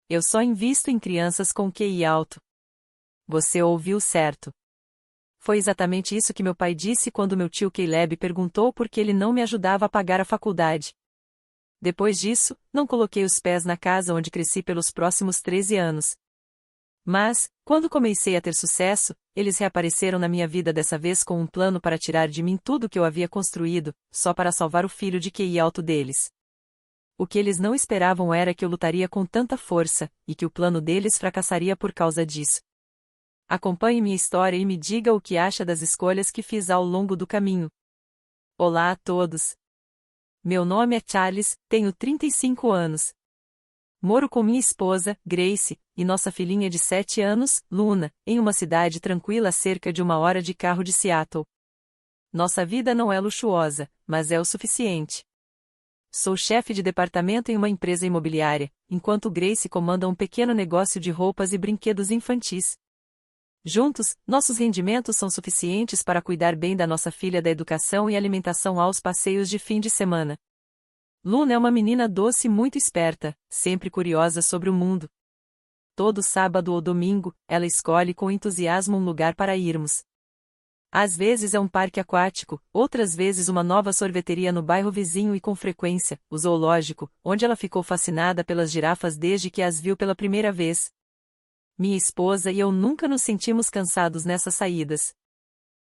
Eu só invisto em crianças com QI alto. Você ouviu certo. Foi exatamente isso que meu pai disse quando meu tio Caleb perguntou por que ele não me ajudava a pagar a faculdade. Depois disso, não coloquei os pés na casa onde cresci pelos próximos 13 anos. Mas, quando comecei a ter sucesso, eles reapareceram na minha vida dessa vez com um plano para tirar de mim tudo que eu havia construído, só para salvar o filho de QI alto deles. O que eles não esperavam era que eu lutaria com tanta força, e que o plano deles fracassaria por causa disso. Acompanhe minha história e me diga o que acha das escolhas que fiz ao longo do caminho. Olá a todos! Meu nome é Charles, tenho 35 anos. Moro com minha esposa, Grace, e nossa filhinha de 7 anos, Luna, em uma cidade tranquila a cerca de 1 hora de carro de Seattle. Nossa vida não é luxuosa, mas é o suficiente. Sou chefe de departamento em uma empresa imobiliária, enquanto Grace comanda um pequeno negócio de roupas e brinquedos infantis. Juntos, nossos rendimentos são suficientes para cuidar bem da nossa filha da educação e alimentação aos passeios de fim de semana. Luna é uma menina doce e muito esperta, sempre curiosa sobre o mundo. Todo sábado ou domingo, ela escolhe com entusiasmo um lugar para irmos. Às vezes é um parque aquático, outras vezes uma nova sorveteria no bairro vizinho e com frequência, o zoológico, onde ela ficou fascinada pelas girafas desde que as viu pela primeira vez. Minha esposa e eu nunca nos sentimos cansados nessas saídas.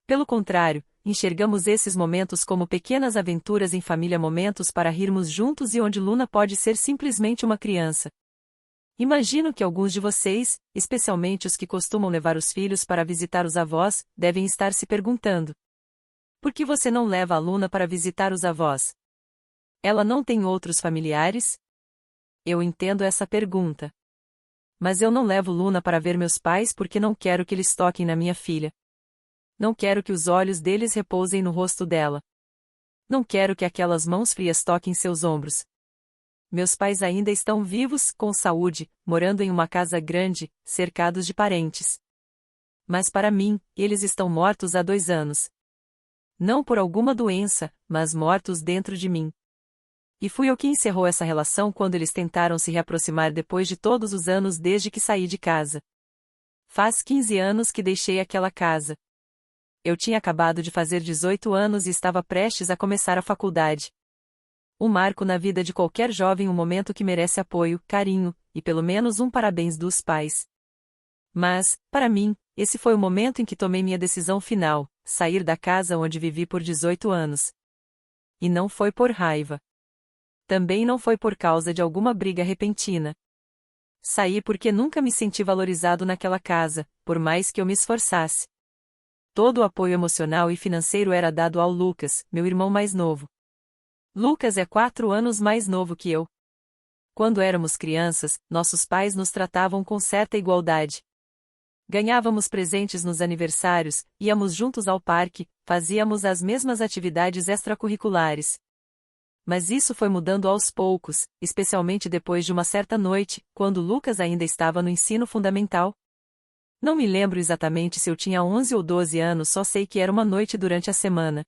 Pelo contrário, enxergamos esses momentos como pequenas aventuras em família, momentos para rirmos juntos e onde Luna pode ser simplesmente uma criança. Imagino que alguns de vocês, especialmente os que costumam levar os filhos para visitar os avós, devem estar se perguntando: por que você não leva a Luna para visitar os avós? Ela não tem outros familiares? Eu entendo essa pergunta. Mas eu não levo Luna para ver meus pais porque não quero que eles toquem na minha filha. Não quero que os olhos deles repousem no rosto dela. Não quero que aquelas mãos frias toquem seus ombros. Meus pais ainda estão vivos, com saúde, morando em uma casa grande, cercados de parentes. Mas para mim, eles estão mortos há 2 anos. Não por alguma doença, mas mortos dentro de mim. E fui eu que encerrou essa relação quando eles tentaram se reaproximar depois de todos os anos desde que saí de casa. Faz 15 anos que deixei aquela casa. Eu tinha acabado de fazer 18 anos e estava prestes a começar a faculdade. Um marco na vida de qualquer jovem, um momento que merece apoio, carinho, e pelo menos um parabéns dos pais. Mas, para mim, esse foi o momento em que tomei minha decisão final, sair da casa onde vivi por 18 anos. E não foi por raiva. Também não foi por causa de alguma briga repentina. Saí porque nunca me senti valorizado naquela casa, por mais que eu me esforçasse. Todo o apoio emocional e financeiro era dado ao Lucas, meu irmão mais novo. Lucas é 4 anos mais novo que eu. Quando éramos crianças, nossos pais nos tratavam com certa igualdade. Ganhávamos presentes nos aniversários, íamos juntos ao parque, fazíamos as mesmas atividades extracurriculares. Mas isso foi mudando aos poucos, especialmente depois de uma certa noite, quando Lucas ainda estava no ensino fundamental. Não me lembro exatamente se eu tinha 11 ou 12 anos, só sei que era uma noite durante a semana.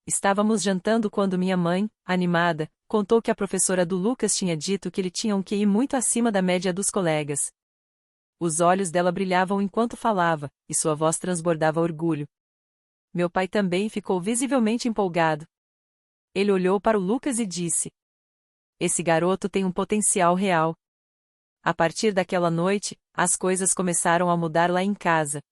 Estávamos jantando quando minha mãe, animada, contou que a professora do Lucas tinha dito que ele tinha um QI muito acima da média dos colegas. Os olhos dela brilhavam enquanto falava, e sua voz transbordava orgulho. Meu pai também ficou visivelmente empolgado. Ele olhou para o Lucas e disse: esse garoto tem um potencial real. A partir daquela noite, as coisas começaram a mudar lá em casa.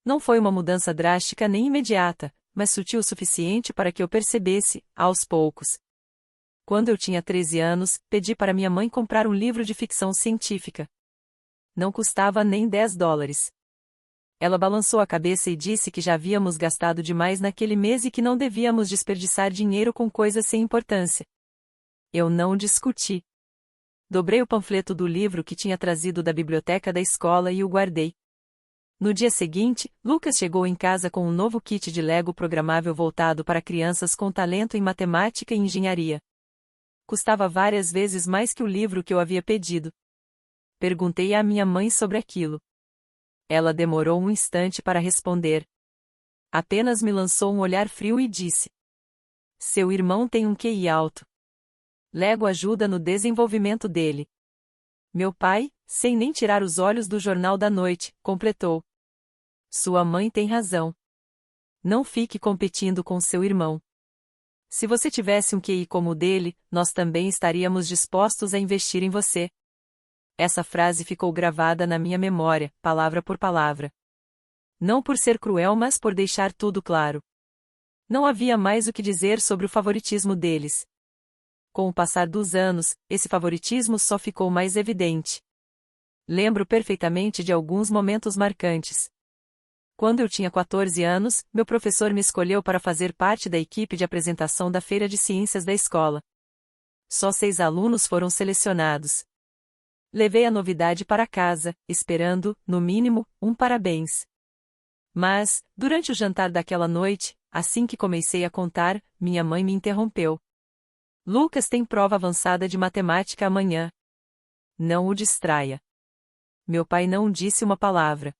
Não foi uma mudança drástica nem imediata, mas sutil o suficiente para que eu percebesse, aos poucos. Quando eu tinha 13 anos, pedi para minha mãe comprar um livro de ficção científica. Não custava nem $10. Ela balançou a cabeça e disse que já havíamos gastado demais naquele mês e que não devíamos desperdiçar dinheiro com coisas sem importância. Eu não discuti. Dobrei o panfleto do livro que tinha trazido da biblioteca da escola e o guardei. No dia seguinte, Lucas chegou em casa com um novo kit de Lego programável voltado para crianças com talento em matemática e engenharia. Custava várias vezes mais que o livro que eu havia pedido. Perguntei à minha mãe sobre aquilo. Ela demorou um instante para responder. Apenas me lançou um olhar frio e disse: seu irmão tem um QI alto. Lego ajuda no desenvolvimento dele. Meu pai, sem nem tirar os olhos do jornal da noite, completou. Sua mãe tem razão. Não fique competindo com seu irmão. Se você tivesse um QI como o dele, nós também estaríamos dispostos a investir em você. Essa frase ficou gravada na minha memória, palavra por palavra. Não por ser cruel, mas por deixar tudo claro. Não havia mais o que dizer sobre o favoritismo deles. Com o passar dos anos, esse favoritismo só ficou mais evidente. Lembro perfeitamente de alguns momentos marcantes. Quando eu tinha 14 anos, meu professor me escolheu para fazer parte da equipe de apresentação da Feira de Ciências da escola. Só 6 alunos foram selecionados. Levei a novidade para casa, esperando, no mínimo, um parabéns. Mas, durante o jantar daquela noite, assim que comecei a contar, minha mãe me interrompeu. Lucas tem prova avançada de matemática amanhã. Não o distraia. Meu pai não disse uma palavra.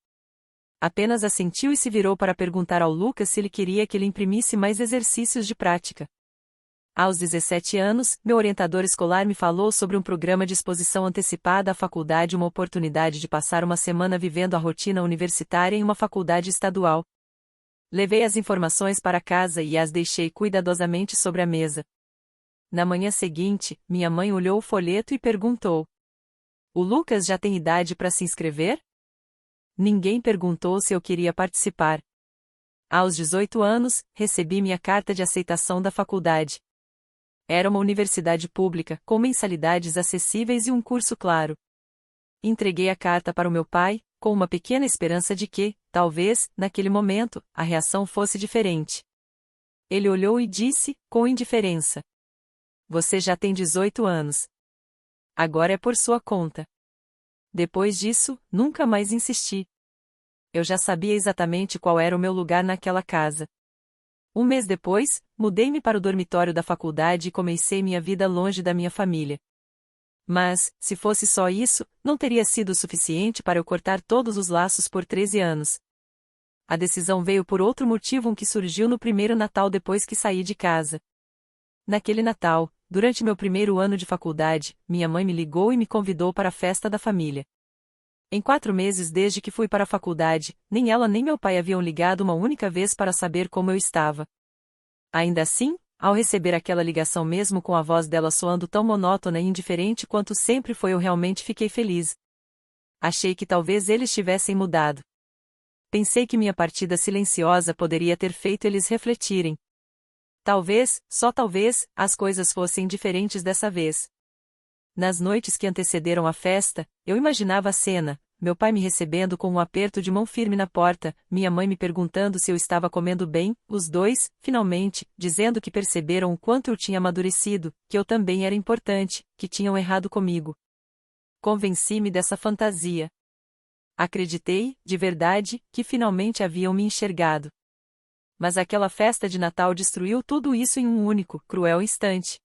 Apenas assentiu e se virou para perguntar ao Lucas se ele queria que ele imprimisse mais exercícios de prática. Aos 17 anos, meu orientador escolar me falou sobre um programa de exposição antecipada à faculdade, uma oportunidade de passar uma semana vivendo a rotina universitária em uma faculdade estadual. Levei as informações para casa e as deixei cuidadosamente sobre a mesa. Na manhã seguinte, minha mãe olhou o folheto e perguntou: O Lucas já tem idade para se inscrever? Ninguém perguntou se eu queria participar. Aos 18 anos, recebi minha carta de aceitação da faculdade. Era uma universidade pública, com mensalidades acessíveis e um curso claro. Entreguei a carta para o meu pai, com uma pequena esperança de que, talvez, naquele momento, a reação fosse diferente. Ele olhou e disse, com indiferença: Você já tem 18 anos. Agora é por sua conta. Depois disso, nunca mais insisti. Eu já sabia exatamente qual era o meu lugar naquela casa. Um mês depois, mudei-me para o dormitório da faculdade e comecei minha vida longe da minha família. Mas, se fosse só isso, não teria sido suficiente para eu cortar todos os laços por 13 anos. A decisão veio por outro motivo que surgiu no primeiro Natal depois que saí de casa. Naquele Natal, durante meu primeiro ano de faculdade, minha mãe me ligou e me convidou para a festa da família. Em 4 meses desde que fui para a faculdade, nem ela nem meu pai haviam ligado uma única vez para saber como eu estava. Ainda assim, ao receber aquela ligação mesmo com a voz dela soando tão monótona e indiferente quanto sempre foi, eu realmente fiquei feliz. Achei que talvez eles tivessem mudado. Pensei que minha partida silenciosa poderia ter feito eles refletirem. Talvez, só talvez, as coisas fossem diferentes dessa vez. Nas noites que antecederam a festa, eu imaginava a cena: meu pai me recebendo com um aperto de mão firme na porta, minha mãe me perguntando se eu estava comendo bem, os dois, finalmente, dizendo que perceberam o quanto eu tinha amadurecido, que eu também era importante, que tinham errado comigo. Convenci-me dessa fantasia. Acreditei, de verdade, que finalmente haviam me enxergado. Mas aquela festa de Natal destruiu tudo isso em um único, cruel instante.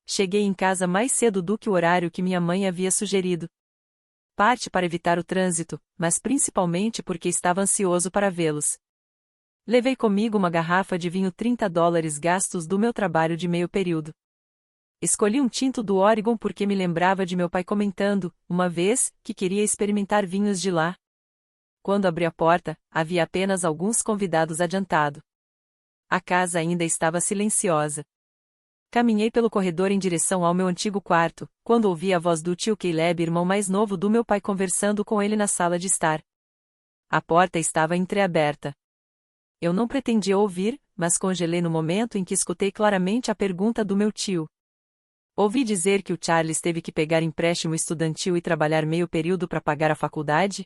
Cheguei em casa mais cedo do que o horário que minha mãe havia sugerido. Parte para evitar o trânsito, mas principalmente porque estava ansioso para vê-los. Levei comigo uma garrafa de vinho $30 gastos do meu trabalho de meio período. Escolhi um tinto do Oregon porque me lembrava de meu pai comentando, uma vez, que queria experimentar vinhos de lá. Quando abri a porta, havia apenas alguns convidados adiantado. A casa ainda estava silenciosa. Caminhei pelo corredor em direção ao meu antigo quarto, quando ouvi a voz do tio Caleb, irmão mais novo do meu pai, conversando com ele na sala de estar. A porta estava entreaberta. Eu não pretendia ouvir, mas congelei no momento em que escutei claramente a pergunta do meu tio. Ouvi dizer que o Charles teve que pegar empréstimo estudantil e trabalhar meio período para pagar a faculdade?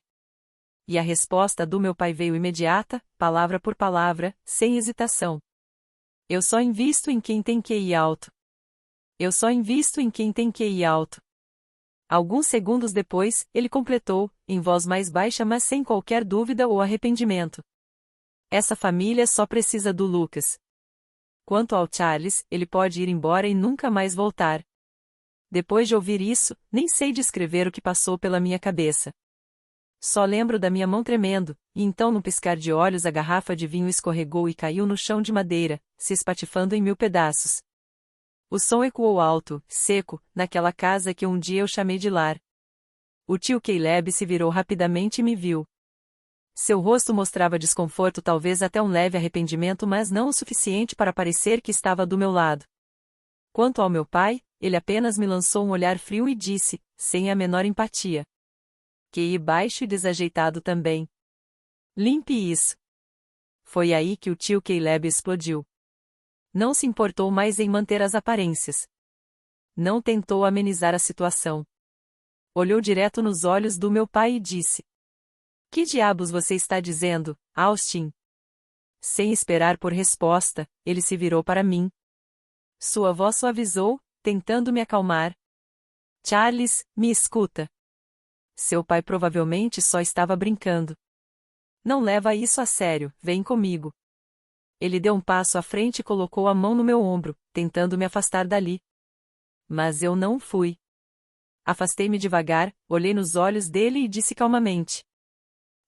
E a resposta do meu pai veio imediata, palavra por palavra, sem hesitação. Eu só invisto em quem tem QI alto. Eu só invisto em quem tem QI alto. Alguns segundos depois, ele completou, em voz mais baixa mas sem qualquer dúvida ou arrependimento: Essa família só precisa do Lucas. Quanto ao Charles, ele pode ir embora e nunca mais voltar. Depois de ouvir isso, nem sei descrever o que passou pela minha cabeça. Só lembro da minha mão tremendo, e então num piscar de olhos a garrafa de vinho escorregou e caiu no chão de madeira, se espatifando em 1000 pedaços. O som ecoou alto, seco, naquela casa que um dia eu chamei de lar. O tio Caleb se virou rapidamente e me viu. Seu rosto mostrava desconforto, talvez até um leve arrependimento, mas não o suficiente para parecer que estava do meu lado. Quanto ao meu pai, ele apenas me lançou um olhar frio e disse, sem a menor empatia: QI baixo e desajeitado também. Limpe isso. Foi aí que o tio Caleb explodiu. Não se importou mais em manter as aparências. Não tentou amenizar a situação. Olhou direto nos olhos do meu pai e disse: Que diabos você está dizendo, Austin? Sem esperar por resposta, ele se virou para mim. Sua voz suavizou, tentando me acalmar. Charles, me escuta. Seu pai provavelmente só estava brincando. Não leva isso a sério, vem comigo. Ele deu um passo à frente e colocou a mão no meu ombro, tentando me afastar dali. Mas eu não fui. Afastei-me devagar, olhei nos olhos dele e disse calmamente: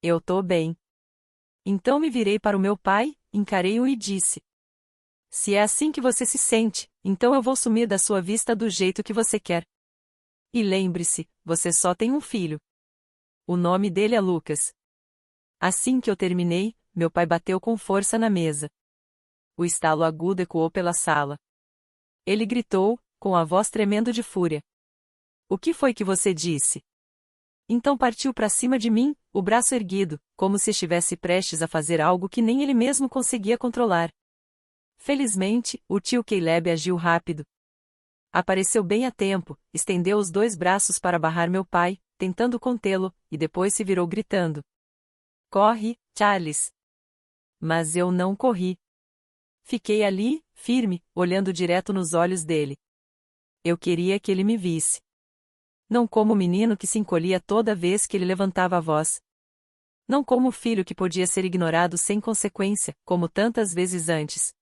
Eu tô bem. Então me virei para o meu pai, encarei-o e disse: Se é assim que você se sente, então eu vou sumir da sua vista do jeito que você quer. E lembre-se, você só tem um filho. O nome dele é Lucas. Assim que eu terminei, meu pai bateu com força na mesa. O estalo agudo ecoou pela sala. Ele gritou, com a voz tremendo de fúria: O que foi que você disse? Então partiu para cima de mim, o braço erguido, como se estivesse prestes a fazer algo que nem ele mesmo conseguia controlar. Felizmente, o tio Caleb agiu rápido. Apareceu bem a tempo, estendeu os dois braços para barrar meu pai, tentando contê-lo, e depois se virou gritando: Corre, Charles! Mas eu não corri. Fiquei ali, firme, olhando direto nos olhos dele. Eu queria que ele me visse. Não como o menino que se encolhia toda vez que ele levantava a voz. Não como o filho que podia ser ignorado sem consequência, como tantas vezes antes.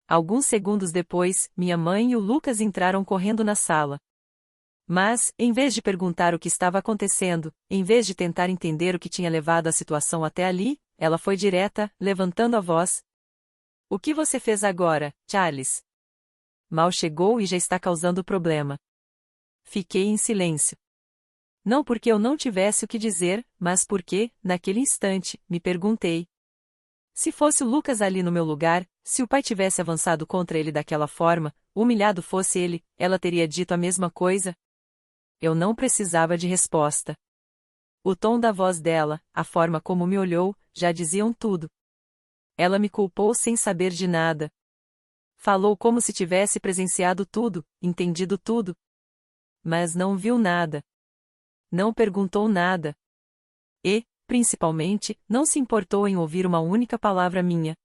Alguns segundos depois, minha mãe e o Lucas entraram correndo na sala. Mas, em vez de perguntar o que estava acontecendo, em vez de tentar entender o que tinha levado a situação até ali, ela foi direta, levantando a voz: O que você fez agora, Charles? Mal chegou e já está causando problema. Fiquei em silêncio. Não porque eu não tivesse o que dizer, mas porque, naquele instante, me perguntei: se fosse o Lucas ali no meu lugar, se o pai tivesse avançado contra ele daquela forma, humilhado fosse ele, ela teria dito a mesma coisa? Eu não precisava de resposta. O tom da voz dela, a forma como me olhou, já diziam tudo. Ela me culpou sem saber de nada. Falou como se tivesse presenciado tudo, entendido tudo. Mas não viu nada. Não perguntou nada. E, principalmente, não se importou em ouvir uma única palavra minha.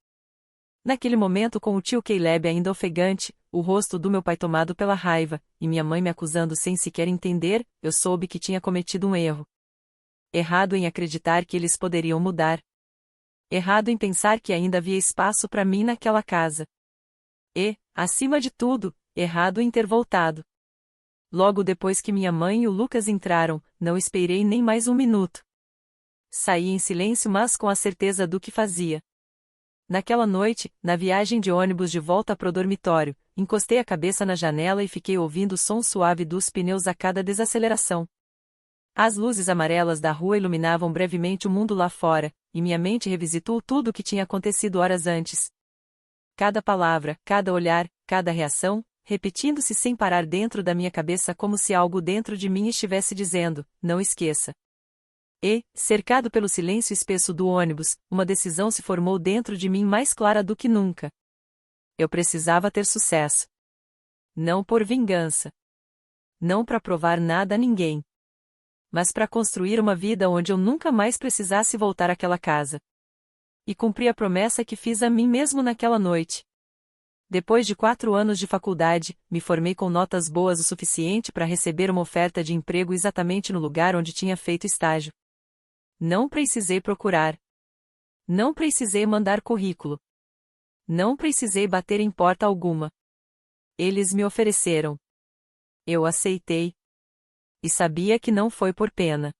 Naquele momento, com o tio Caleb ainda ofegante, o rosto do meu pai tomado pela raiva, e minha mãe me acusando sem sequer entender, eu soube que tinha cometido um erro. Errado em acreditar que eles poderiam mudar. Errado em pensar que ainda havia espaço para mim naquela casa. E, acima de tudo, errado em ter voltado. Logo depois que minha mãe e o Lucas entraram, não esperei nem mais um minuto. Saí em silêncio, mas com a certeza do que fazia. Naquela noite, na viagem de ônibus de volta pro dormitório, encostei a cabeça na janela e fiquei ouvindo o som suave dos pneus a cada desaceleração. As luzes amarelas da rua iluminavam brevemente o mundo lá fora, e minha mente revisitou tudo o que tinha acontecido horas antes. Cada palavra, cada olhar, cada reação, repetindo-se sem parar dentro da minha cabeça como se algo dentro de mim estivesse dizendo: não esqueça. E, cercado pelo silêncio espesso do ônibus, uma decisão se formou dentro de mim mais clara do que nunca. Eu precisava ter sucesso. Não por vingança. Não para provar nada a ninguém. Mas para construir uma vida onde eu nunca mais precisasse voltar àquela casa. E cumprir a promessa que fiz a mim mesmo naquela noite. Depois de 4 anos de faculdade, me formei com notas boas o suficiente para receber uma oferta de emprego exatamente no lugar onde tinha feito estágio. Não precisei procurar. Não precisei mandar currículo. Não precisei bater em porta alguma. Eles me ofereceram. Eu aceitei. E sabia que não foi por pena.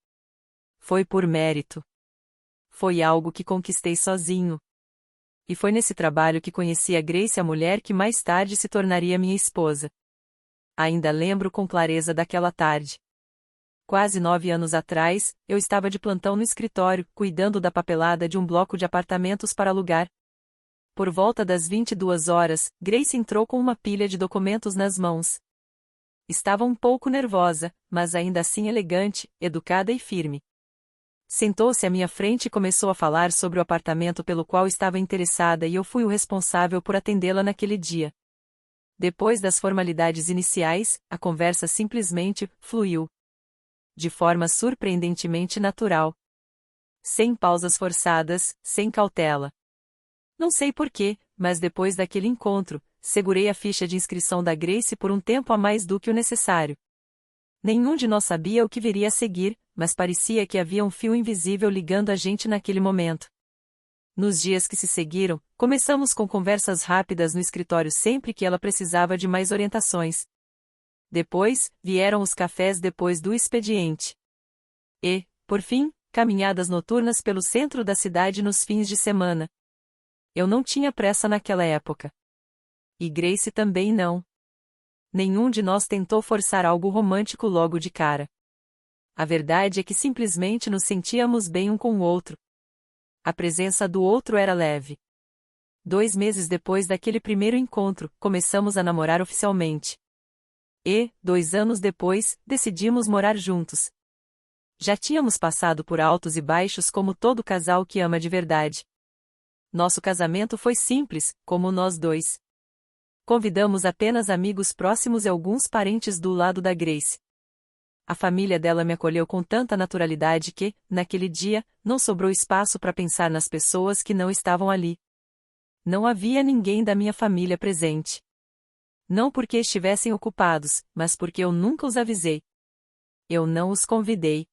Foi por mérito. Foi algo que conquistei sozinho. E foi nesse trabalho que conheci a Grace, a mulher que mais tarde se tornaria minha esposa. Ainda lembro com clareza daquela tarde. Quase 9 anos atrás, eu estava de plantão no escritório, cuidando da papelada de um bloco de apartamentos para alugar. Por volta das 22 horas, Grace entrou com uma pilha de documentos nas mãos. Estava um pouco nervosa, mas ainda assim elegante, educada e firme. Sentou-se à minha frente e começou a falar sobre o apartamento pelo qual estava interessada e eu fui o responsável por atendê-la naquele dia. Depois das formalidades iniciais, a conversa simplesmente fluiu. De forma surpreendentemente natural. Sem pausas forçadas, sem cautela. Não sei porquê, mas depois daquele encontro, segurei a ficha de inscrição da Grace por um tempo a mais do que o necessário. Nenhum de nós sabia o que viria a seguir, mas parecia que havia um fio invisível ligando a gente naquele momento. Nos dias que se seguiram, começamos com conversas rápidas no escritório sempre que ela precisava de mais orientações. Depois, vieram os cafés depois do expediente. E, por fim, caminhadas noturnas pelo centro da cidade nos fins de semana. Eu não tinha pressa naquela época. E Grace também não. Nenhum de nós tentou forçar algo romântico logo de cara. A verdade é que simplesmente nos sentíamos bem um com o outro. A presença do outro era leve. 2 meses depois daquele primeiro encontro, começamos a namorar oficialmente. E, 2 anos depois, decidimos morar juntos. Já tínhamos passado por altos e baixos como todo casal que ama de verdade. Nosso casamento foi simples, como nós dois. Convidamos apenas amigos próximos e alguns parentes do lado da Grace. A família dela me acolheu com tanta naturalidade que, naquele dia, não sobrou espaço para pensar nas pessoas que não estavam ali. Não havia ninguém da minha família presente. Não porque estivessem ocupados, mas porque eu nunca os avisei. Eu não os convidei.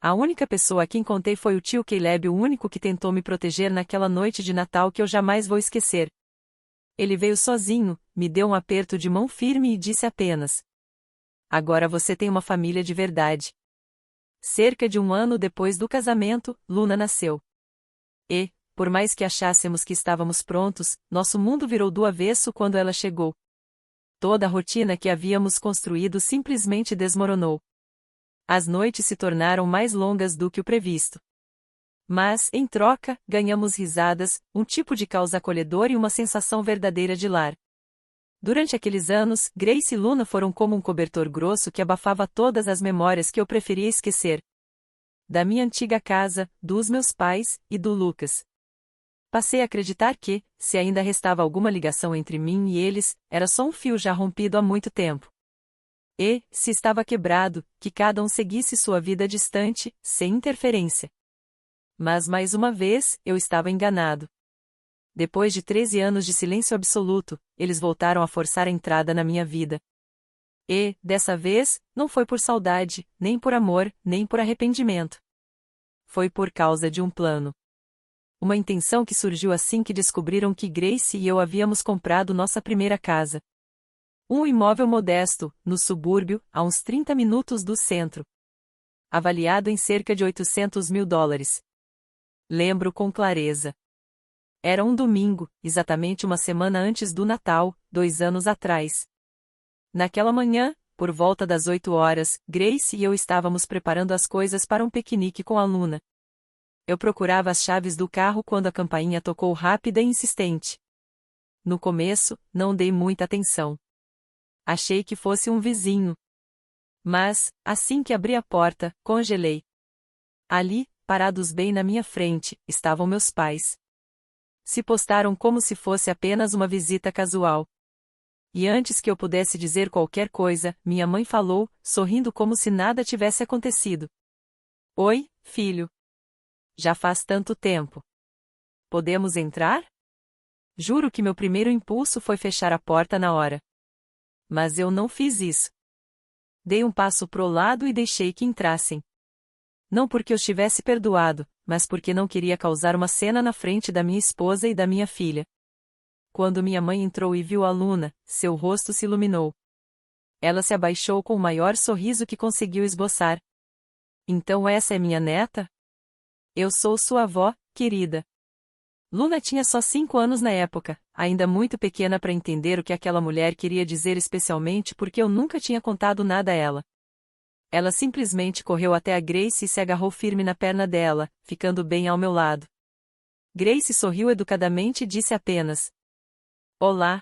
A única pessoa a quem contei foi o tio Caleb, o único que tentou me proteger naquela noite de Natal que eu jamais vou esquecer. Ele veio sozinho, me deu um aperto de mão firme e disse apenas: "Agora você tem uma família de verdade." Cerca de 1 ano depois do casamento, Luna nasceu. E, por mais que achássemos que estávamos prontos, nosso mundo virou do avesso quando ela chegou. Toda a rotina que havíamos construído simplesmente desmoronou. As noites se tornaram mais longas do que o previsto. Mas, em troca, ganhamos risadas, um tipo de caos acolhedor e uma sensação verdadeira de lar. Durante aqueles anos, Grace e Luna foram como um cobertor grosso que abafava todas as memórias que eu preferia esquecer. Da minha antiga casa, dos meus pais, e do Lucas. Passei a acreditar que, se ainda restava alguma ligação entre mim e eles, era só um fio já rompido há muito tempo. E, se estava quebrado, que cada um seguisse sua vida distante, sem interferência. Mas mais uma vez, eu estava enganado. Depois de 13 anos de silêncio absoluto, eles voltaram a forçar a entrada na minha vida. E, dessa vez, não foi por saudade, nem por amor, nem por arrependimento. Foi por causa de um plano. Uma intenção que surgiu assim que descobriram que Grace e eu havíamos comprado nossa primeira casa. Um imóvel modesto, no subúrbio, a uns 30 minutos do centro. Avaliado em cerca de $800.000. Lembro com clareza. Era um domingo, exatamente uma semana antes do Natal, 2 anos atrás. Naquela manhã, por volta das 8 horas, Grace e eu estávamos preparando as coisas para um piquenique com a Luna. Eu procurava as chaves do carro quando a campainha tocou rápida e insistente. No começo, não dei muita atenção. Achei que fosse um vizinho. Mas, assim que abri a porta, congelei. Ali, parados bem na minha frente, estavam meus pais. Se postaram como se fosse apenas uma visita casual. E antes que eu pudesse dizer qualquer coisa, minha mãe falou, sorrindo como se nada tivesse acontecido. "Oi, filho. Já faz tanto tempo. Podemos entrar?" Juro que meu primeiro impulso foi fechar a porta na hora. Mas eu não fiz isso. Dei um passo pro lado e deixei que entrassem. Não porque eu estivesse perdoado, mas porque não queria causar uma cena na frente da minha esposa e da minha filha. Quando minha mãe entrou e viu a Luna, seu rosto se iluminou. Ela se abaixou com o maior sorriso que conseguiu esboçar. "Então essa é minha neta? Eu sou sua avó, querida." Luna tinha só 5 anos na época, ainda muito pequena para entender o que aquela mulher queria dizer, especialmente porque eu nunca tinha contado nada a ela. Ela simplesmente correu até a Grace e se agarrou firme na perna dela, ficando bem ao meu lado. Grace sorriu educadamente e disse apenas: "Olá."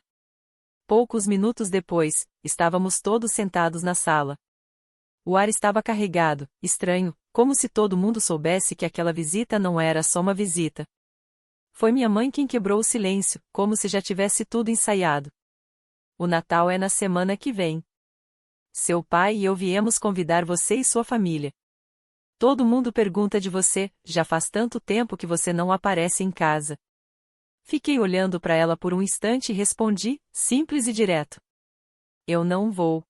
Poucos minutos depois, estávamos todos sentados na sala. O ar estava carregado, estranho, como se todo mundo soubesse que aquela visita não era só uma visita. Foi minha mãe quem quebrou o silêncio, como se já tivesse tudo ensaiado. "O Natal é na semana que vem. Seu pai e eu viemos convidar você e sua família. Todo mundo pergunta de você, já faz tanto tempo que você não aparece em casa." Fiquei olhando para ela por um instante e respondi, simples e direto: "Eu não vou.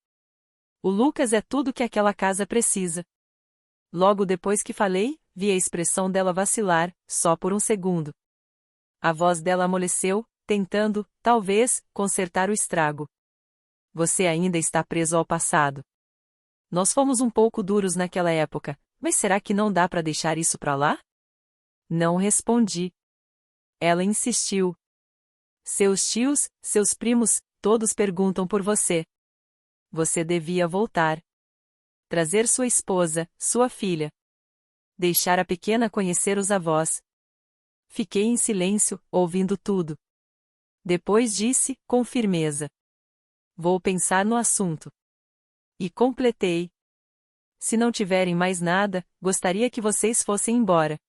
O Lucas é tudo que aquela casa precisa." Logo depois que falei, vi a expressão dela vacilar, só por um segundo. A voz dela amoleceu, tentando, talvez, consertar o estrago. "Você ainda está preso ao passado. Nós fomos um pouco duros naquela época, mas será que não dá para deixar isso para lá?" Não respondi. Ela insistiu: "Seus tios, seus primos, todos perguntam por você. Você devia voltar. Trazer sua esposa, sua filha. Deixar a pequena conhecer os avós." Fiquei em silêncio, ouvindo tudo. Depois disse, com firmeza: "Vou pensar no assunto." E completei: "Se não tiverem mais nada, gostaria que vocês fossem embora.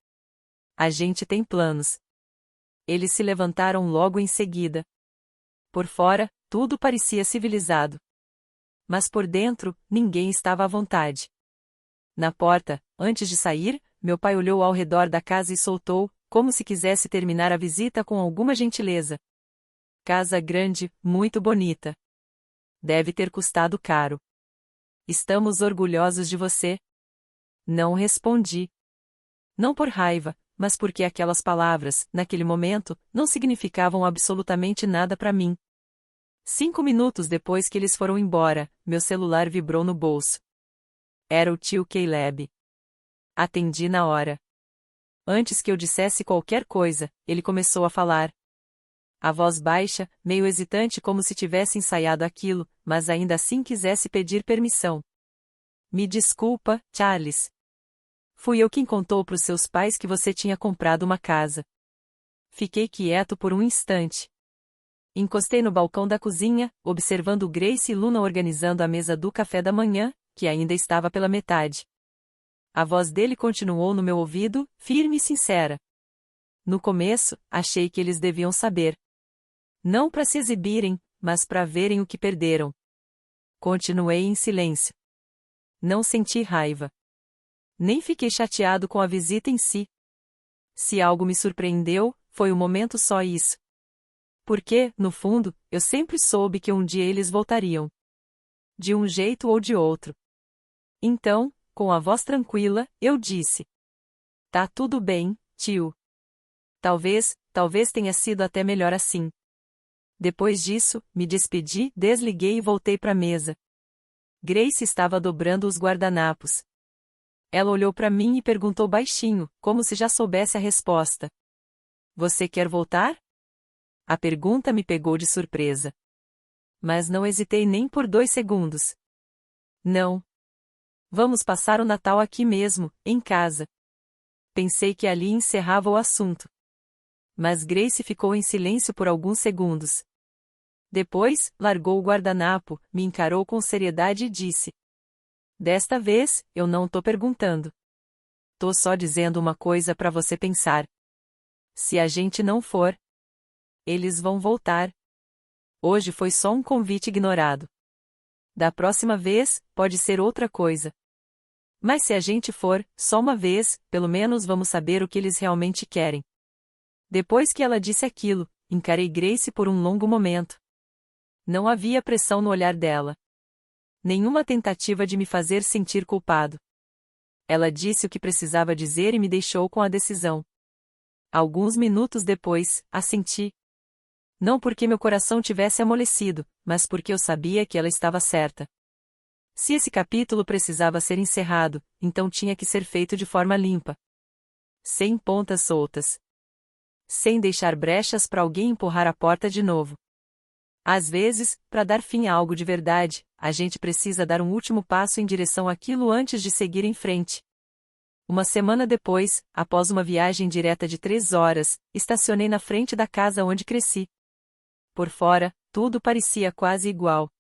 A gente tem planos." Eles se levantaram logo em seguida. Por fora, tudo parecia civilizado. Mas por dentro, ninguém estava à vontade. Na porta, antes de sair, meu pai olhou ao redor da casa e soltou, como se quisesse terminar a visita com alguma gentileza: "Casa grande, muito bonita. Deve ter custado caro. Estamos orgulhosos de você." Não respondi. Não por raiva, mas porque aquelas palavras, naquele momento, não significavam absolutamente nada para mim. 5 minutos depois que eles foram embora, meu celular vibrou no bolso. Era o tio Caleb. Atendi na hora. Antes que eu dissesse qualquer coisa, ele começou a falar. A voz baixa, meio hesitante como se tivesse ensaiado aquilo, mas ainda assim quisesse pedir permissão. "Me desculpa, Charles. Fui eu quem contou para os seus pais que você tinha comprado uma casa." Fiquei quieto por um instante. Encostei no balcão da cozinha, observando Grace e Luna organizando a mesa do café da manhã, que ainda estava pela metade. A voz dele continuou no meu ouvido, firme e sincera. "No começo, achei que eles deviam saber. Não para se exibirem, mas para verem o que perderam." Continuei em silêncio. Não senti raiva. Nem fiquei chateado com a visita em si. Se algo me surpreendeu, foi o momento só isso. Porque, no fundo, eu sempre soube que um dia eles voltariam. De um jeito ou de outro. Então, com a voz tranquila, eu disse: "Tá tudo bem, tio. Talvez tenha sido até melhor assim." Depois disso, me despedi, desliguei e voltei para a mesa. Grace estava dobrando os guardanapos. Ela olhou para mim e perguntou baixinho, como se já soubesse a resposta: "Você quer voltar?" A pergunta me pegou de surpresa. Mas não hesitei nem por 2 segundos. "Não. Vamos passar o Natal aqui mesmo, em casa." Pensei que ali encerrava o assunto. Mas Grace ficou em silêncio por alguns segundos. Depois, largou o guardanapo, me encarou com seriedade e disse: "Desta vez, eu não tô perguntando. Tô só dizendo uma coisa para você pensar. Se a gente não for, eles vão voltar. Hoje foi só um convite ignorado. Da próxima vez, pode ser outra coisa. Mas se a gente for, só uma vez, pelo menos vamos saber o que eles realmente querem." Depois que ela disse aquilo, encarei Grace por um longo momento. Não havia pressão no olhar dela. Nenhuma tentativa de me fazer sentir culpado. Ela disse o que precisava dizer e me deixou com a decisão. Alguns minutos depois, assenti. Não porque meu coração tivesse amolecido, mas porque eu sabia que ela estava certa. Se esse capítulo precisava ser encerrado, então tinha que ser feito de forma limpa. Sem pontas soltas. Sem deixar brechas para alguém empurrar a porta de novo. Às vezes, para dar fim a algo de verdade, a gente precisa dar um último passo em direção àquilo antes de seguir em frente. Uma semana depois, após uma viagem direta de 3 horas, estacionei na frente da casa onde cresci. Por fora, tudo parecia quase igual.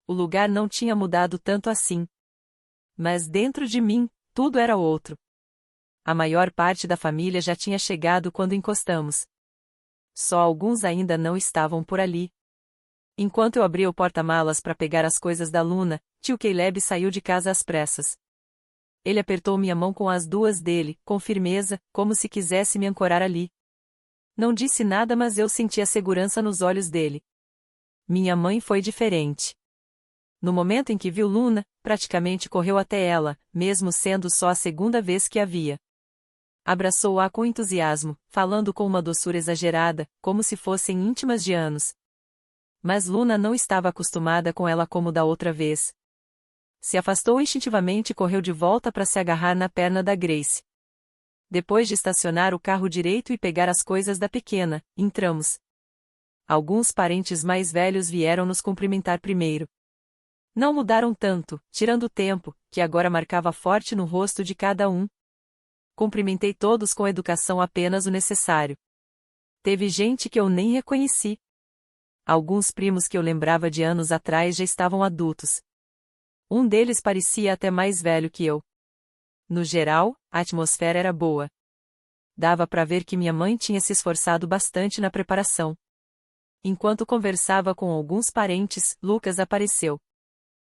O lugar não tinha mudado tanto assim. Mas dentro de mim, tudo era outro. A maior parte da família já tinha chegado quando encostamos. Só alguns ainda não estavam por ali. Enquanto eu abria o porta-malas para pegar as coisas da Luna, tio Caleb saiu de casa às pressas. Ele apertou minha mão com as duas dele, com firmeza, como se quisesse me ancorar ali. Não disse nada, mas eu senti a segurança nos olhos dele. Minha mãe foi diferente. No momento em que viu Luna, praticamente correu até ela, mesmo sendo só a segunda vez que a via. Abraçou-a com entusiasmo, falando com uma doçura exagerada, como se fossem íntimas de anos. Mas Luna não estava acostumada com ela como da outra vez. Se afastou instintivamente e correu de volta para se agarrar na perna da Grace. Depois de estacionar o carro direito e pegar as coisas da pequena, entramos. Alguns parentes mais velhos vieram nos cumprimentar primeiro. Não mudaram tanto, tirando o tempo, que agora marcava forte no rosto de cada um. Cumprimentei todos com educação, apenas o necessário. Teve gente que eu nem reconheci. Alguns primos que eu lembrava de anos atrás já estavam adultos. Um deles parecia até mais velho que eu. No geral, a atmosfera era boa. Dava para ver que minha mãe tinha se esforçado bastante na preparação. Enquanto conversava com alguns parentes, Lucas apareceu.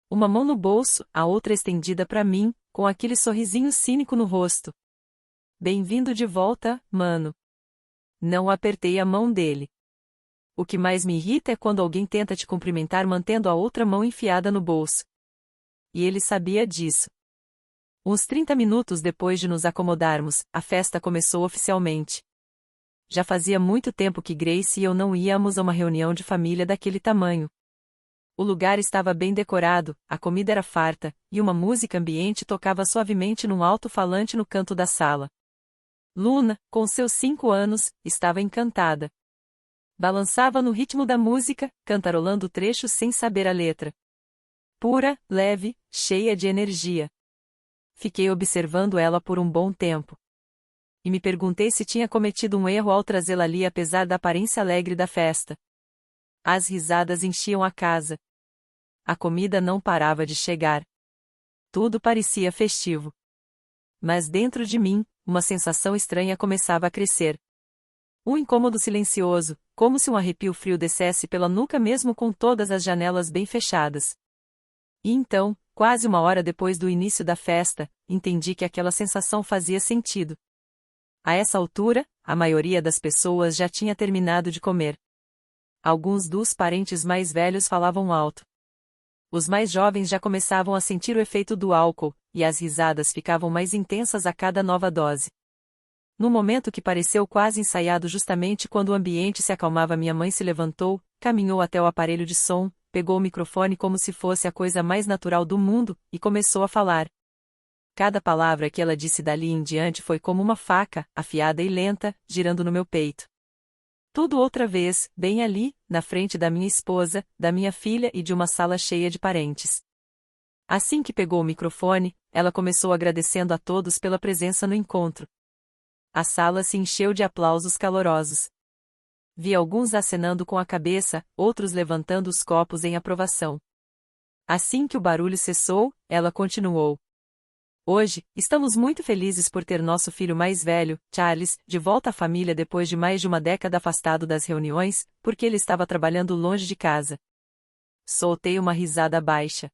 Uma mão no bolso, a outra estendida para mim, com aquele sorrisinho cínico no rosto. Bem-vindo de volta, mano. Não apertei a mão dele. O que mais me irrita é quando alguém tenta te cumprimentar mantendo a outra mão enfiada no bolso. E ele sabia disso. Uns 30 minutos depois de nos acomodarmos, a festa começou oficialmente. Já fazia muito tempo que Grace e eu não íamos a uma reunião de família daquele tamanho. O lugar estava bem decorado, a comida era farta, e uma música ambiente tocava suavemente num alto-falante no canto da sala. Luna, com seus 5 anos, estava encantada. Balançava no ritmo da música, cantarolando trechos sem saber a letra. Pura, leve, cheia de energia. Fiquei observando ela por um bom tempo. E me perguntei se tinha cometido um erro ao trazê-la ali apesar da aparência alegre da festa. As risadas enchiam a casa. A comida não parava de chegar. Tudo parecia festivo. Mas dentro de mim, uma sensação estranha começava a crescer. Um incômodo silencioso, como se um arrepio frio descesse pela nuca mesmo com todas as janelas bem fechadas. E então, quase uma hora depois do início da festa, entendi que aquela sensação fazia sentido. A essa altura, a maioria das pessoas já tinha terminado de comer. Alguns dos parentes mais velhos falavam alto. Os mais jovens já começavam a sentir o efeito do álcool, e as risadas ficavam mais intensas a cada nova dose. No momento que pareceu quase ensaiado, justamente quando o ambiente se acalmava, minha mãe se levantou, caminhou até o aparelho de som, pegou o microfone como se fosse a coisa mais natural do mundo, e começou a falar. Cada palavra que ela disse dali em diante foi como uma faca, afiada e lenta, girando no meu peito. Tudo outra vez, bem ali, na frente da minha esposa, da minha filha e de uma sala cheia de parentes. Assim que pegou o microfone, ela começou agradecendo a todos pela presença no encontro. A sala se encheu de aplausos calorosos. Vi alguns acenando com a cabeça, outros levantando os copos em aprovação. Assim que o barulho cessou, ela continuou. Hoje, estamos muito felizes por ter nosso filho mais velho, Charles, de volta à família depois de mais de uma década afastado das reuniões, porque ele estava trabalhando longe de casa. Soltei uma risada baixa.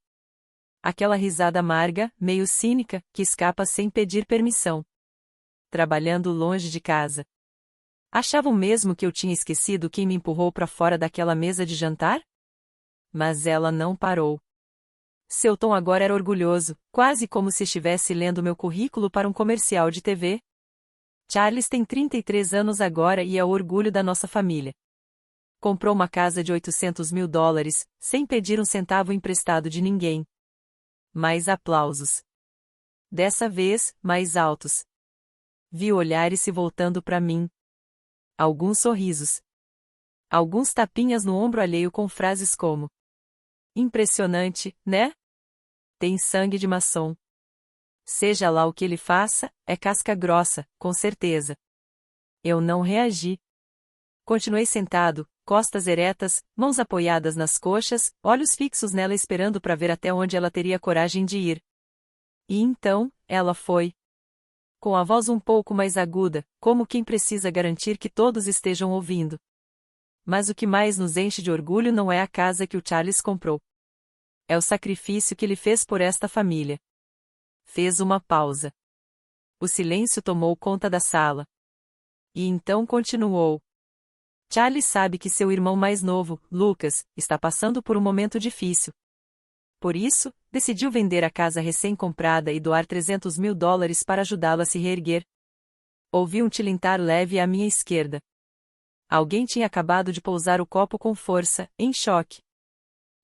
Aquela risada amarga, meio cínica, que escapa sem pedir permissão. Trabalhando longe de casa. Achavam mesmo que eu tinha esquecido quem me empurrou para fora daquela mesa de jantar? Mas ela não parou. Seu tom agora era orgulhoso, quase como se estivesse lendo meu currículo para um comercial de TV. Charles tem 33 anos agora e é o orgulho da nossa família. Comprou uma casa de $800.000, sem pedir um centavo emprestado de ninguém. Mais aplausos. Dessa vez, mais altos. Vi olhares se voltando para mim. Alguns sorrisos. Alguns tapinhas no ombro alheio com frases como: impressionante, né? Tem sangue de maçom. Seja lá o que ele faça, é casca grossa, com certeza. Eu não reagi. Continuei sentado, costas eretas, mãos apoiadas nas coxas, olhos fixos nela esperando para ver até onde ela teria coragem de ir. E então, ela foi. Com a voz um pouco mais aguda, como quem precisa garantir que todos estejam ouvindo. Mas o que mais nos enche de orgulho não é a casa que o Charles comprou. É o sacrifício que ele fez por esta família. Fez uma pausa. O silêncio tomou conta da sala. E então continuou. Charles sabe que seu irmão mais novo, Lucas, está passando por um momento difícil. Por isso, decidiu vender a casa recém-comprada e doar $300.000 para ajudá-lo a se reerguer. Ouvi um tilintar leve à minha esquerda. Alguém tinha acabado de pousar o copo com força, em choque.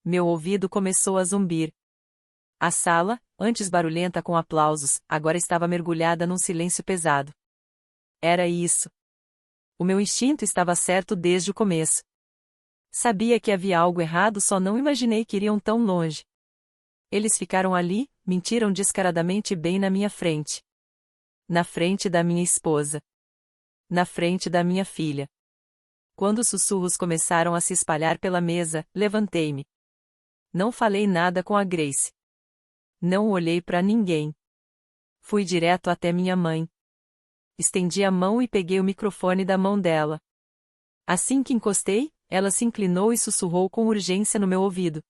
Meu ouvido começou a zumbir. A sala, antes barulhenta com aplausos, agora estava mergulhada num silêncio pesado. Era isso. O meu instinto estava certo desde o começo. Sabia que havia algo errado, só não imaginei que iriam tão longe. Eles ficaram ali, mentiram descaradamente bem na minha frente. Na frente da minha esposa. Na frente da minha filha. Quando os sussurros começaram a se espalhar pela mesa, levantei-me. Não falei nada com a Grace. Não olhei para ninguém. Fui direto até minha mãe. Estendi a mão e peguei o microfone da mão dela. Assim que encostei, ela se inclinou e sussurrou com urgência no meu ouvido.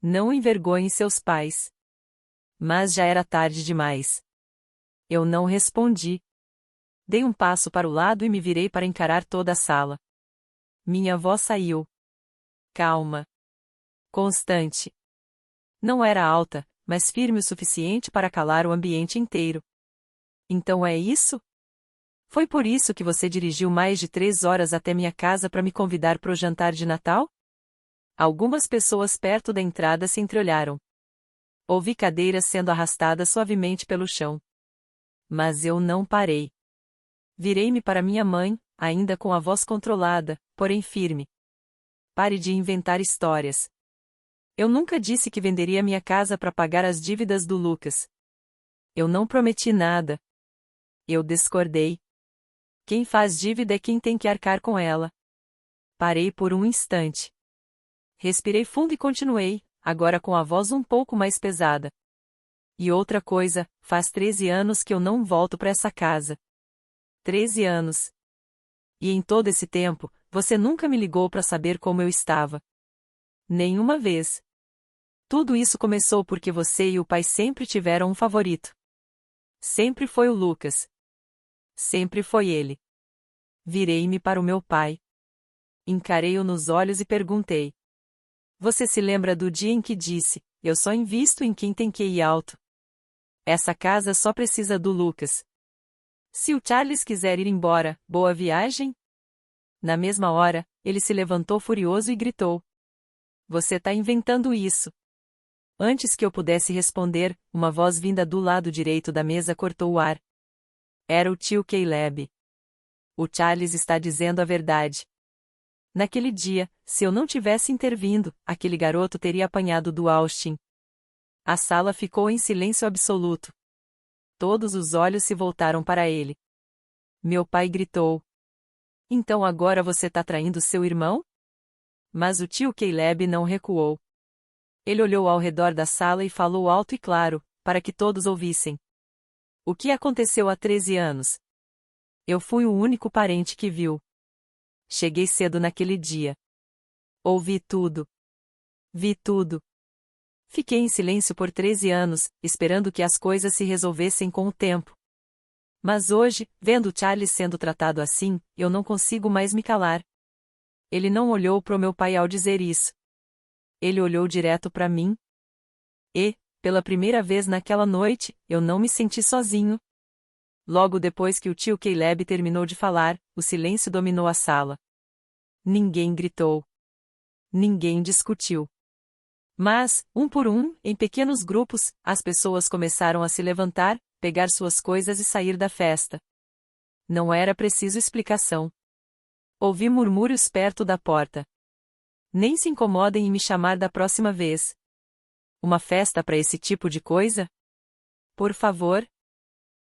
Não envergonhe seus pais. Mas já era tarde demais. Eu não respondi. Dei um passo para o lado e me virei para encarar toda a sala. Minha avó saiu. Calma. Constante. Não era alta, mas firme o suficiente para calar o ambiente inteiro. Então é isso? Foi por isso que você dirigiu mais de 3 horas até minha casa para me convidar para o jantar de Natal? Algumas pessoas perto da entrada se entreolharam. Ouvi cadeiras sendo arrastadas suavemente pelo chão. Mas eu não parei. Virei-me para minha mãe, ainda com a voz controlada, porém firme. Pare de inventar histórias. Eu nunca disse que venderia minha casa para pagar as dívidas do Lucas. Eu não prometi nada. Eu discordei. Quem faz dívida é quem tem que arcar com ela. Parei por um instante. Respirei fundo e continuei, agora com a voz um pouco mais pesada. E outra coisa, faz 13 anos que eu não volto para essa casa. 13 anos. E em todo esse tempo, você nunca me ligou para saber como eu estava. Nenhuma vez. Tudo isso começou porque você e o pai sempre tiveram um favorito. Sempre foi o Lucas. Sempre foi ele. Virei-me para o meu pai. Encarei-o nos olhos e perguntei. Você se lembra do dia em que disse, eu só invisto em quem tem QI alto? Essa casa só precisa do Lucas. Se o Charles quiser ir embora, boa viagem? Na mesma hora, ele se levantou furioso e gritou. Você tá inventando isso. Antes que eu pudesse responder, uma voz vinda do lado direito da mesa cortou o ar. Era o tio Caleb. O Charles está dizendo a verdade. Naquele dia, se eu não tivesse intervindo, aquele garoto teria apanhado do Austin. A sala ficou em silêncio absoluto. Todos os olhos se voltaram para ele. Meu pai gritou. Então agora você tá traindo seu irmão? Mas o tio Caleb não recuou. Ele olhou ao redor da sala e falou alto e claro, para que todos ouvissem. O que aconteceu há 13 anos? Eu fui o único parente que viu. Cheguei cedo naquele dia. Ouvi tudo. Vi tudo. Fiquei em silêncio por 13 anos, esperando que as coisas se resolvessem com o tempo. Mas hoje, vendo Charles sendo tratado assim, eu não consigo mais me calar. Ele não olhou pro meu pai ao dizer isso. Ele olhou direto para mim. E, pela primeira vez naquela noite, eu não me senti sozinho. Logo depois que o tio Caleb terminou de falar, o silêncio dominou a sala. Ninguém gritou. Ninguém discutiu. Mas, um por um, em pequenos grupos, as pessoas começaram a se levantar, pegar suas coisas e sair da festa. Não era preciso explicação. Ouvi murmúrios perto da porta. Nem se incomodem em me chamar da próxima vez. Uma festa para esse tipo de coisa? Por favor?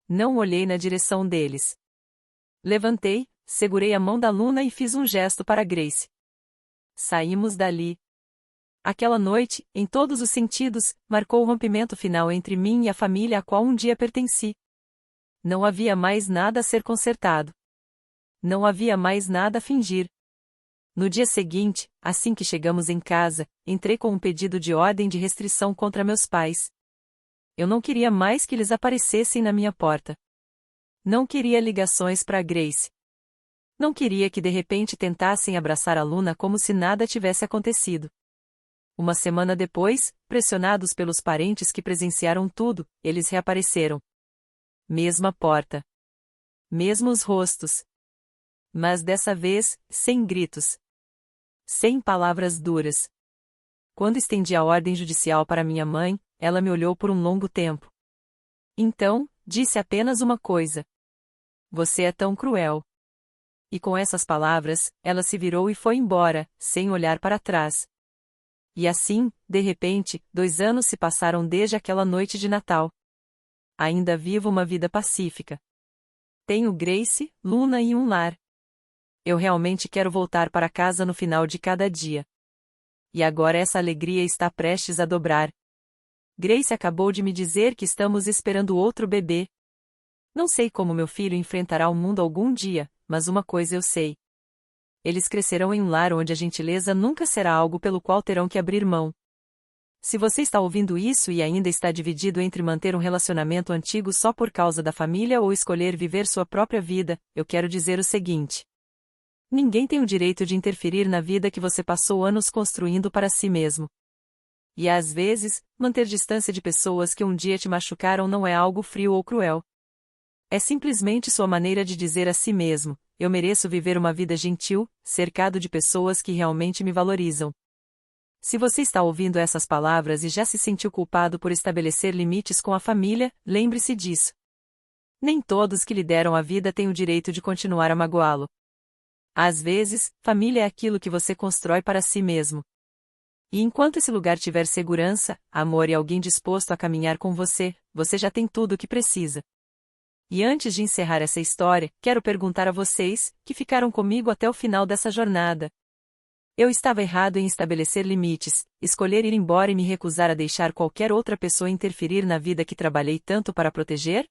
Não olhei na direção deles. Levantei, segurei a mão da Luna e fiz um gesto para Grace. Saímos dali. Aquela noite, em todos os sentidos, marcou o rompimento final entre mim e a família a qual um dia pertenci. Não havia mais nada a ser consertado. Não havia mais nada a fingir. No dia seguinte, assim que chegamos em casa, entrei com um pedido de ordem de restrição contra meus pais. Eu não queria mais que eles aparecessem na minha porta. Não queria ligações para Grace. Não queria que de repente tentassem abraçar a Luna como se nada tivesse acontecido. Uma semana depois, pressionados pelos parentes que presenciaram tudo, eles reapareceram. Mesma porta. Mesmos rostos. Mas dessa vez, sem gritos. Sem palavras duras. Quando estendi a ordem judicial para minha mãe, ela me olhou por um longo tempo. Então, disse apenas uma coisa. Você é tão cruel. E com essas palavras, ela se virou e foi embora, sem olhar para trás. E assim, de repente, 2 anos se passaram desde aquela noite de Natal. Ainda vivo uma vida pacífica. Tenho Grace, Luna e um lar. Eu realmente quero voltar para casa no final de cada dia. E agora essa alegria está prestes a dobrar. Grace acabou de me dizer que estamos esperando outro bebê. Não sei como meu filho enfrentará o mundo algum dia, mas uma coisa eu sei. Eles crescerão em um lar onde a gentileza nunca será algo pelo qual terão que abrir mão. Se você está ouvindo isso e ainda está dividido entre manter um relacionamento antigo só por causa da família ou escolher viver sua própria vida, eu quero dizer o seguinte. Ninguém tem o direito de interferir na vida que você passou anos construindo para si mesmo. E às vezes, manter distância de pessoas que um dia te machucaram não é algo frio ou cruel. É simplesmente sua maneira de dizer a si mesmo: eu mereço viver uma vida gentil, cercado de pessoas que realmente me valorizam. Se você está ouvindo essas palavras e já se sentiu culpado por estabelecer limites com a família, lembre-se disso. Nem todos que lhe deram a vida têm o direito de continuar a magoá-lo. Às vezes, família é aquilo que você constrói para si mesmo. E enquanto esse lugar tiver segurança, amor e alguém disposto a caminhar com você, você já tem tudo o que precisa. E antes de encerrar essa história, quero perguntar a vocês, que ficaram comigo até o final dessa jornada. Eu estava errado em estabelecer limites, escolher ir embora e me recusar a deixar qualquer outra pessoa interferir na vida que trabalhei tanto para proteger?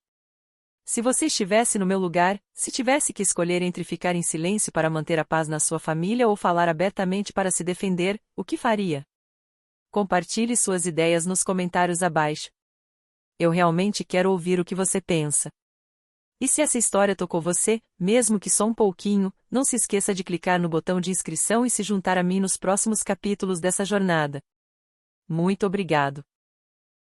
Se você estivesse no meu lugar, se tivesse que escolher entre ficar em silêncio para manter a paz na sua família ou falar abertamente para se defender, o que faria? Compartilhe suas ideias nos comentários abaixo. Eu realmente quero ouvir o que você pensa. E se essa história tocou você, mesmo que só um pouquinho, não se esqueça de clicar no botão de inscrição e se juntar a mim nos próximos capítulos dessa jornada. Muito obrigado.